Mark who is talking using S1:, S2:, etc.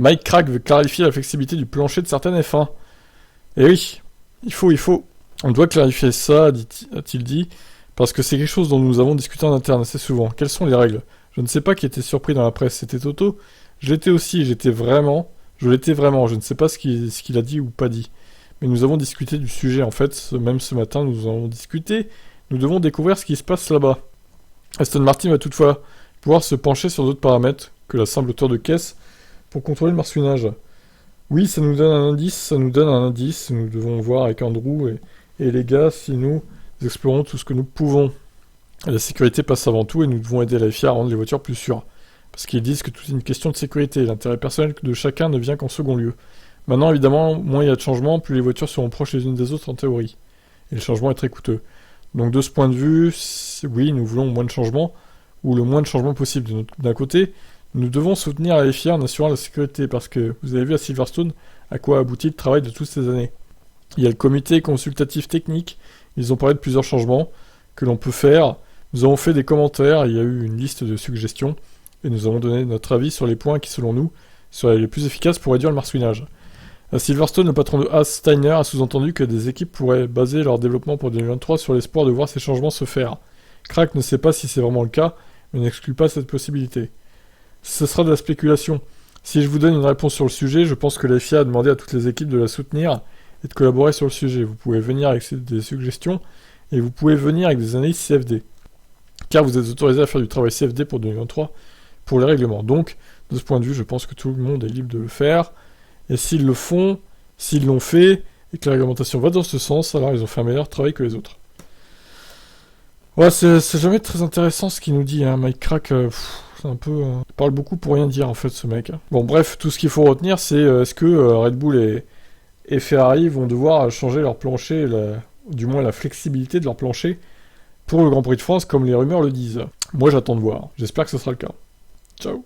S1: Mike Crack veut clarifier la flexibilité du plancher de certaines F1. Eh oui, il faut. On doit clarifier ça, a-t-il dit, parce que c'est quelque chose dont nous avons discuté en interne assez souvent. Quelles sont les règles? Je ne sais pas qui était surpris dans la presse, c'était Toto? Je l'étais aussi, je l'étais vraiment, je ne sais pas ce qu'il a dit ou pas dit. Mais nous avons discuté du sujet, en fait, même ce matin, nous en avons discuté. Nous devons découvrir ce qui se passe là-bas. Aston Martin va toutefois pouvoir se pencher sur d'autres paramètres que la simple hauteur de caisse pour contrôler le marsouinage. Oui, ça nous donne un indice, nous devons voir avec Andrew et les gars si nous explorons tout ce que nous pouvons. La sécurité passe avant tout et nous devons aider la FIA à rendre les voitures plus sûres. Parce qu'ils disent que tout est une question de sécurité, l'intérêt personnel de chacun ne vient qu'en second lieu. Maintenant, évidemment, moins il y a de changements, plus les voitures seront proches les unes des autres en théorie. Et le changement est très coûteux. Donc de ce point de vue, oui, nous voulons moins de changements, ou le moins de changements possible. D'un côté, nous devons soutenir la FIA en assurant la sécurité, parce que vous avez vu à Silverstone à quoi aboutit le travail de toutes ces années. Il y a le comité consultatif technique, ils ont parlé de plusieurs changements que l'on peut faire. Nous avons fait des commentaires, il y a eu une liste de suggestions, et nous avons donné notre avis sur les points qui, selon nous, seraient les plus efficaces pour réduire le marsouinage. À Silverstone, le patron de Haas, Steiner, a sous-entendu que des équipes pourraient baser leur développement pour 2023 sur l'espoir de voir ces changements se faire. Crack ne sait pas si c'est vraiment le cas, mais n'exclut pas cette possibilité. Ce sera de la spéculation. Si je vous donne une réponse sur le sujet, je pense que la FIA a demandé à toutes les équipes de la soutenir et de collaborer sur le sujet. Vous pouvez venir avec des suggestions et vous pouvez venir avec des analyses CFD. Car vous êtes autorisé à faire du travail CFD pour 2023 pour les règlements. Donc, de ce point de vue, je pense que tout le monde est libre de le faire. Et s'ils le font, s'ils l'ont fait, et que la réglementation va dans ce sens, alors ils ont fait un meilleur travail que les autres. Ouais, c'est jamais très intéressant ce qu'il nous dit, hein. Mike Crack, c'est un peu... il parle beaucoup pour rien dire, en fait, ce mec. Bon, bref, tout ce qu'il faut retenir, c'est est-ce que Red Bull et Ferrari vont devoir changer leur plancher, du moins la flexibilité de leur plancher, pour le Grand Prix de France, comme les rumeurs le disent. Moi, j'attends de voir. J'espère que ce sera le cas. Ciao.